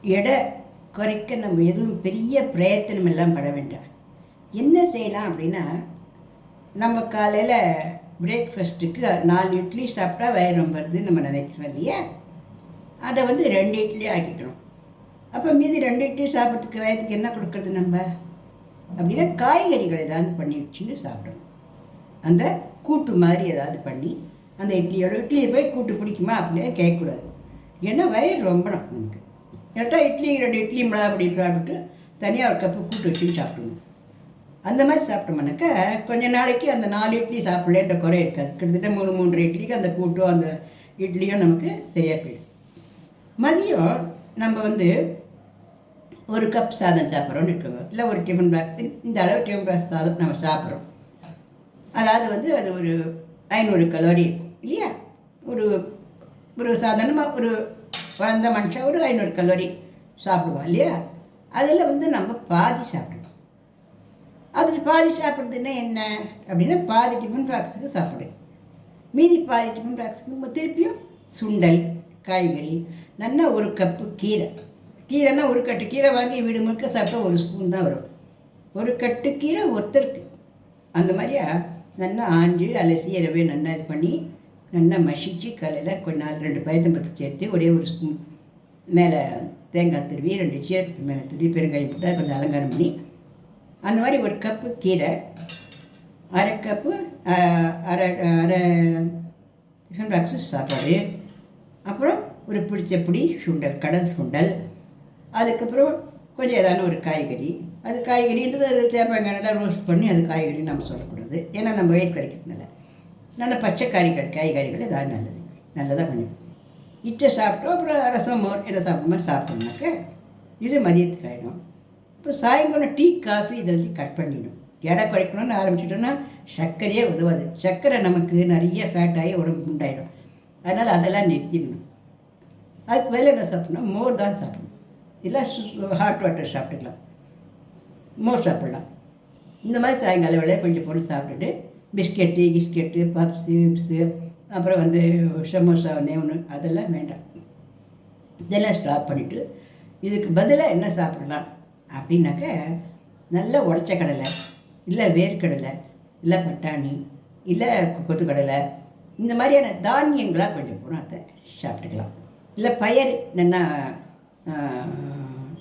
எடை குறைக்க நம்ம எதுவும் பெரிய பிரயத்தனம் எல்லாம் பட வேண்டாம். என்ன செய்யலாம் அப்படின்னா, நம்ம காலையில் பிரேக்ஃபாஸ்ட்டுக்கு 4 இட்லி சாப்பிட்டா வயிறு ரொம்புறதுன்னு நம்ம நினைக்கிறோம் இல்லையா? அதை 2 இட்லி ஆக்கிக்கணும். அப்போ மீதி 2 இட்லி சாப்பிட்றதுக்கு வயதுக்கு என்ன கொடுக்குறது நம்ம அப்படின்னா, காய்கறிகள் ஏதாவது பண்ணி வச்சுன்னு சாப்பிடணும். அந்த கூட்டு மாதிரி ஏதாவது பண்ணி அந்த இட்லியை போய் கூட்டு பிடிக்குமா அப்படின்னு கேட்கக்கூடாது. ஏன்னா வயிறு ரொம்பணும் நமக்கு. கரெக்டாக இட்லி 2 இட்லி மிளகா அப்படி சாப்பிட்டு தனியாக ஒரு கப்பு கூட்டு வச்சுன்னு சாப்பிடணும். அந்த மாதிரி சாப்பிட்டோம்னாக்கா கொஞ்ச நாளைக்கு அந்த 4 இட்லி சாப்பிட்லேன்ற குறை இருக்காது. கிட்டத்தட்ட 3 இட்லிக்கு அந்த கூட்டும் அந்த இட்லியும் நமக்கு சரியாக போயிடும். மதியம் நம்ம ஒரு கப் சாதம் சாப்பிட்றோன்னு இருக்கோங்க, இல்லை ஒரு டிஃபன் பாக்ஸ், இந்த அளவு டிஃபன் பாக்ஸ் சாதம் நம்ம சாப்பிட்றோம். அதாவது அது ஒரு 500 கலோரி இல்லையா? ஒரு ஒரு சாதாரணமாக ஒரு வளர்ந்த மனுஷன் ஒரு 500 கலோரி சாப்பிடுவோம் இல்லையா? அதில் நம்ம பாதி சாப்பிடுவோம். அது பாதி சாப்பிட்றதுன்னா என்ன அப்படின்னா, பாதி டிஃபன் பாக்ஸுக்கு சாப்பிடு, மீதி பாதி டிஃபன் பாக்ஸுக்கு நம்ம திருப்பியும் சுண்டல், காய்கறி, நல்லா ஒரு கப்பு கீரைன்னா ஒரு கட்டு கீரை வாங்கி வீடு முழுக்க சாப்பிட்டா ஒரு ஸ்பூன் தான் வரும். ஒரு கட்டு கீரை ஒருத்தருக்கு. அந்த மாதிரியா நல்லா ஆஞ்சு அலசி இரவே நல்லா இது பண்ணி நல்லா மசிச்சு காலையில் கொஞ்ச நாள் 2 பயத்தம்பருப்பு சேர்த்து ஒரே ஒரு ஸ்பூன் மேலே தேங்காய் துருவி 2 சீரகத்துக்கு மேலே துருவி பெருங்காயம் போட்டால் கொஞ்சம் அலங்காரம் பண்ணி அந்த மாதிரி ஒரு கப்பு கீரை, அரை கப்பு அரை டிஃபன் பாக்ஸு சாப்பாடு, அப்புறம் ஒரு பிடிச்ச பிடி சுண்டல், கடல் சுண்டல், அதுக்கப்புறம் கொஞ்சம் ஏதான ஒரு காய்கறி. அது காய்கறின்றது அது தேப்பாங்க நல்லா ரோஸ்ட் பண்ணி அது காய்கறி நம்ம சொல்லக்கூடாது, ஏன்னா நம்ம வெயிட் கிடைக்கிறதுனால நல்ல பச்சை காய்கறிகள் ஏதாவது நல்லதாக பண்ணிடும். இச்சை சாப்பிட்டோம். அப்புறம் ரசம் மோர் எதை சாப்பிட்ற மாதிரி சாப்பிட்டோம்னாக்க இது மதியத்துக்கு ஆகிடும். இப்போ சாயங்காலம் டீ காஃபி இதெல்லாம் கட் பண்ணிடணும். எடை குறைக்கணும்னு ஆரம்பிச்சிட்டோன்னா சர்க்கரையே உதவாது. சர்க்கரை நமக்கு நிறைய ஃபேட் ஆகி உடம்பு உண்டாயிடும். அதனால் அதெல்லாம் நிறுத்திடணும். அதுக்கு மேலே என்ன சாப்பிட்ணும், மோர் தான் சாப்பிடணும். இல்லை ஹாட் வாட்டர் சாப்பிட்டுக்கலாம், மோர் சாப்பிட்லாம். இந்த மாதிரி சாயங்காலம் வேலையை கொஞ்சம் பொருள் சாப்பிட்டுட்டு கிஸ்கெட்டு பப்ஸு கிப்ஸு அப்புறம் சமோசா நேவுன்னு அதெல்லாம் வேண்டாம். இதெல்லாம் ஸ்டாப் பண்ணிவிட்டு இதுக்கு பதிலாக என்ன சாப்பிடலாம் அப்படின்னாக்க, நல்ல உடச்ச கடலை, இல்லை வேர்க்கடலை, இல்லை பட்டாணி, இல்லை கொத்துக்கடலை, இந்த மாதிரியான தானியங்களாக கொஞ்சம் போனால் அதை சாப்பிட்டுக்கலாம். இல்லை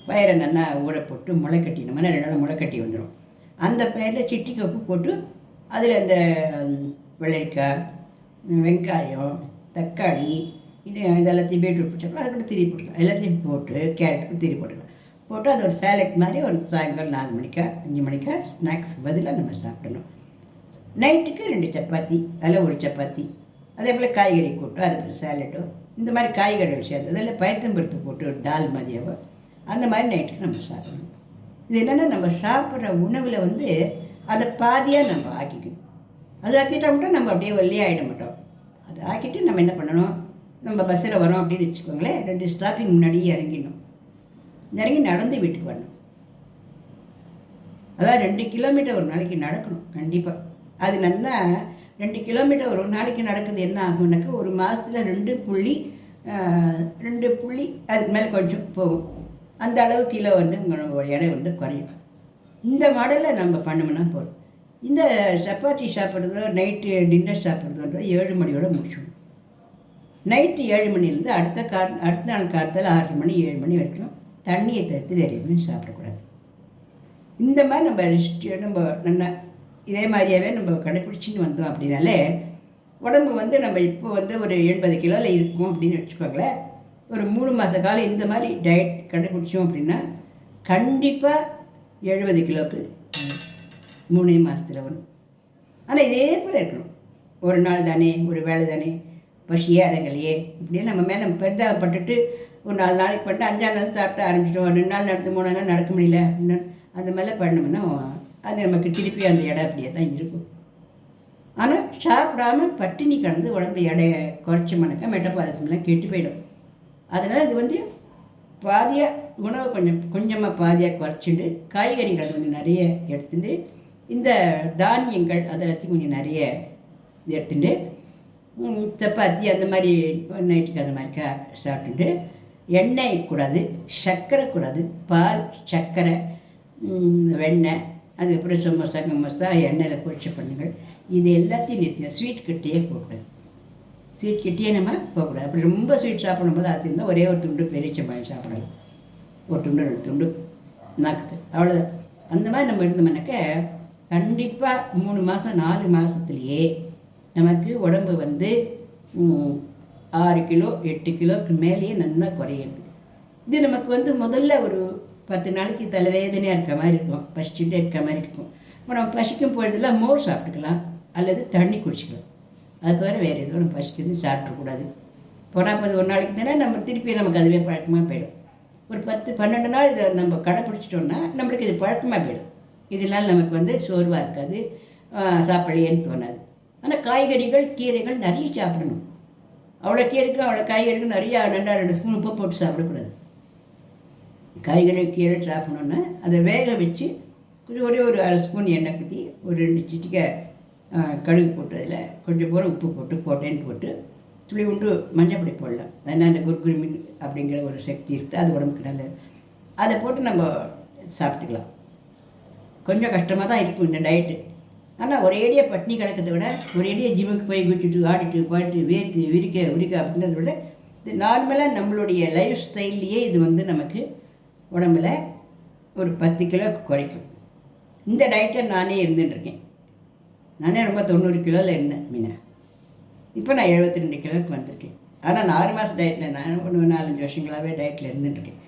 பயரை நல்லா ஊற போட்டு முளைக்கட்டி, நம்ம 2 நாள் முளைக்கட்டி வந்துடும். அந்த பயிரில் சிட்டி கப்பு போட்டு அதில் அந்த வெள்ளரிக்காய், வெங்காயம், தக்காளி, இதெல்லாத்தையும் பீட்ரூட் பிடிச்சப்போ அதை கூட திரி போட்டுக்கலாம். எல்லாத்தையும் போட்டு கேரட்டு திரி போட்டுக்கலாம். போட்டு அது ஒரு சேலட் மாதிரி ஒரு சாயங்காலம் 4 மணிக்கா 5 மணிக்கா ஸ்நாக்ஸ்க்கு பதிலாக நம்ம சாப்பிடணும். நைட்டுக்கு 2 சப்பாத்தி, அதில் ஒரு சப்பாத்தி, அதே போல் காய்கறி கூட்டோ, அதுக்கு சேலட்டோ, இந்த மாதிரி காய்கறிகள் சேர்ந்து அதில் பயத்தம்பருப்பு போட்டு ஒரு டால் மாதிரியாவோ அந்த மாதிரி நைட்டுக்கு நம்ம சாப்பிடணும். இது என்னென்னா, நம்ம சாப்பிட்ற உணவில் அதை பாதியாக நம்ம ஆக்கிக்கணும். அது ஆக்கிட்டால் மட்டும் நம்ம அப்படியே வெள்ளையே ஆகிட மாட்டோம். அதை ஆக்கிட்டு நம்ம என்ன பண்ணணும், நம்ம பஸ்ஸில் வரோம் அப்படின்னு வச்சுக்கோங்களேன், 2 ஸ்டாப்பிங் முன்னாடியே இறங்கிடணும். இறங்கி நடந்து வீட்டுக்கு வரணும். அதாவது 2 கிலோமீட்டர் ஒரு நாளைக்கு நடக்கணும் கண்டிப்பாக. அது நல்லா 2 கிலோமீட்டர் ஒரு நாளைக்கு நடக்குது என்ன ஆகும்னாக்கா, ஒரு மாதத்தில் 2 புள்ளி அதுக்கு மேலே கொஞ்சம் போகும். அந்த அளவு கிலோ உங்களோட எடை குறையும். இந்த மாடலில் நம்ம பண்ணோம்னா போதும். இந்த சப்பாத்தி சாப்பிட்றதோ நைட்டு டின்னர் சாப்பிட்றதோ 7 மணியோடு முடிச்சிடணும். நைட்டு 7 மணிலேருந்து அடுத்த நாள் காலத்தில் 6 மணி 7 மணி வரைக்கும் தண்ணியை தடுத்து வேறு எதுவும் சாப்பிடக்கூடாது. இந்த மாதிரி நம்ம நல்லா இதே மாதிரியாகவே நம்ம கடைப்பிடிச்சின்னு வந்தோம் அப்படின்னாலே உடம்பு நம்ம இப்போ ஒரு 80 கிலோவில் இருக்கும் அப்படின்னு வச்சுக்கோங்களேன். ஒரு 3 மாத காலம் இந்த மாதிரி டயட் கடைப்பிடிச்சோம் அப்படின்னா கண்டிப்பாக 70 கிலோவுக்கு 3 மாதத்தில் வரும். ஆனால் இதே போல் இருக்கணும். ஒரு நாள் தானே, ஒரு வேலை தானே, பசியே அடங்கலையே, இப்படியே நம்ம மேலே பெரிதாகப்பட்டுட்டு ஒரு 4 நாளைக்கு பண்ணிட்டு 5ஆம் நாள் சாப்பிட்டு ஆரம்பிச்சிட்டோம், 2 நாள் நடந்து 3 நாள் நடக்க முடியல அந்த மாதிரிலாம் பண்ணோம்னா அது நமக்கு திருப்பி அந்த எடை அப்படியே தான் இருக்கும். ஆனால் சாப்பிடாம பட்டினி கடந்து உடம்பு எடையை குறைச்சோம்னாக்கா மெட்டபாலிசம்லாம் கெட்டு போயிடும். அதனால் இது பாதியாக உணவை கொஞ்சமாக பாதியாக குறைச்சிட்டு காய்கறிகள் கொஞ்சம் நிறைய எடுத்துட்டு இந்த தானியங்கள் அதெல்லாத்தையும் கொஞ்சம் நிறைய எடுத்துட்டு சப்பாத்தி அந்த மாதிரி நைட்டுக்கு அந்த மாதிரிக்கா சாப்பிட்டுட்டு எண்ணெய் கூடாது, சர்க்கரை கூடாது, பால், சர்க்கரை, வெண்ணெய், அதுக்கப்புறம் சமோசா கமோசா எண்ணெயில் பொரிச்ச பண்ணுங்கள், இது எல்லாத்தையும் நிறுத்தியும் ஸ்வீட் கிட்டேயே போகக்கூடாது. ஸ்வீட் கிட்டேயே நம்ம போகக்கூடாது. அப்படி ரொம்ப ஸ்வீட் சாப்பிடும் போது அது இருந்தால் ஒரே ஒரு துண்டு பெரியச்சம்பழம் சாப்பிடலாம், ஒரு துண்டு 2 துண்டு நாக்கு, அவ்வளோதான். அந்த மாதிரி நம்ம இருந்தோம்னாக்க கண்டிப்பாக 3 மாதம் 4 மாதத்துலேயே நமக்கு உடம்பு வந்து 6 கிலோ 8 கிலோக்கு மேலேயே நல்லா குறையிறது. இது நமக்கு வந்து முதல்ல ஒரு 10 நாளைக்கு தலைவேதனையாக இருக்கிற மாதிரி இருக்கும், பசிச்சுட்டே இருக்கிற மாதிரி இருக்கும். இப்போ நம்ம பசிக்கும் பொழுதெல்லாம் மோர் சாப்பிட்டுக்கலாம் அல்லது தண்ணி குடிச்சிக்கலாம். அது தவிர வேறு எதுவும் நம்ம பசிக்கிறது சாப்பிடக்கூடாது. போனால் ஒரு நாளைக்கு தானே நம்ம திருப்பி நமக்கு அதுவே பழக்கமாக போயிடும். ஒரு 10-12 நாள் இதை நம்ம கடைப்பிடிச்சிட்டோம்னா நம்மளுக்கு இது பழக்கமாக போயிடும். இதனால் நமக்கு வந்து சோர்வாக இருக்காது, சாப்பிடலையேன்னு தோணாது. ஆனால் காய்கறிகள் கீரைகள் நிறைய சாப்பிடணும். அவ்வளோ கீரைக்கும் அவ்வளோ காய்கறிக்கும் நிறையா 2 ஸ்பூன் உப்பு போட்டு சாப்பிடக்கூடாது. காய்கறி கீரை சாப்பிடணுன்னா அதை வேக வச்சு ஒரே ஒரு 1/2 ஸ்பூன் எண்ணெய் ஊற்றி ஒரு 2 சிட்டிக்கை கடுகு போட்டு அதில் கொஞ்சம் போல உப்பு போட்டேன்னு போட்டு துளி உண்டு மஞ்சள் பொடி போடலாம். ஏன்னா அந்த குர்குருமின் அப்படிங்கிற ஒரு சக்தி இருக்குது, அது உடம்புக்கு நல்லது. அதை போட்டு நம்ம சாப்பிட்டுக்கலாம். கொஞ்சம் கஷ்டமாக தான் இருக்கும் இந்த டயட்டு. ஆனால் ஒரேடியாக பட்னி கிடக்கிறத விட ஒரேடியாக ஜிம்முக்கு போய் குடிச்சிட்டு ஆடிட்டு பாடிட்டு வேர்த்து விரிக்க அப்படின்றத விட இது நார்மலாக நம்மளுடைய லைஃப் ஸ்டைல்லையே இது வந்து நமக்கு உடம்புல ஒரு 10 கிலோக்கு குறைக்கும். இந்த டயட்டை நானே இருந்துட்டுருக்கேன். நானே ரொம்ப 90 கிலோவில் இருந்தேன் மீனா. இப்போ நான் 72 கிலோவுக்கு வந்திருக்கேன். ஆனால் நான் 6 மாதம் டயட்டில் நான் ஒரு 4-5 வருஷங்களாகவே டயட்டில் இருந்துட்டுருக்கேன்.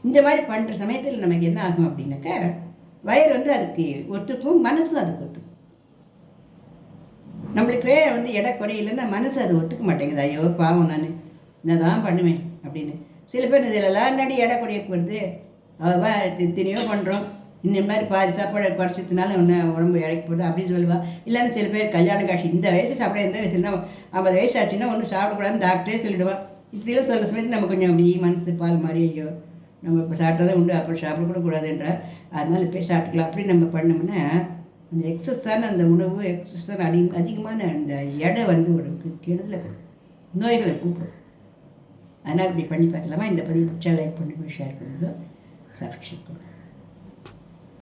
இந்த மாதிரி பண்ணுற சமயத்தில் நமக்கு என்ன ஆகும் அப்படின்னாக்கா வயிறு வந்து அதுக்கு ஒத்துக்கும், மனசும் அதுக்கு ஒத்துக்கும். நம்மளுக்கே வந்து எடை குறையிலன்னா மனசு அது ஒத்துக்க மாட்டேங்குது. ஐயோ பாவம் நான் என்ன தான் பண்ணுவேன் அப்படின்னு. சில பேர் இதிலெல்லாம் முன்னாடி எடை குறைய போகிறது எத்தனையோ பண்ணுறோம், இந்த மாதிரி பாதி சாப்பாடு குறைச்சதுனால ஒன்று உடம்பு இறக்கி போடுது அப்படின்னு சொல்லுவாள். இல்லைன்னு சில பேர் கல்யாண காட்சி இந்த வயசு சாப்பிட எந்த வயசுனா 50 வயசு ஆச்சுன்னா ஒன்றும் சாப்பிடக்கூடாதுன்னு டாக்டரே சொல்லிவிடுவாள். இப்படிலாம் சொல்கிற சமயத்து நம்ம கொஞ்சம் அப்படி மனசு பால் மாதிரி ஐயோ நம்ம இப்போ சாப்பிட்டா உண்டு அப்புறம் சாப்பிடக்கூட கூடாதுன்ற, அதனால் இப்போ சாப்பிட்டுக்கலாம் அப்படி நம்ம பண்ணோம்னா அந்த எக்ஸஸ் தானே அந்த உணவு எக்ஸஸ் தான் அதிகமான அந்த எடை வந்து உடம்புக்கு கெடுதலை கொடுக்கும், நோய்களை கூப்பிடும். அதனால் இப்படி பண்ணி பார்க்கலாமா? இந்த பதிவு பிடிச்சா லைக் பண்ணுங்க, ஷேர் பண்ணுங்க, சப்ஸ்கிரைப் பண்ணுங்க.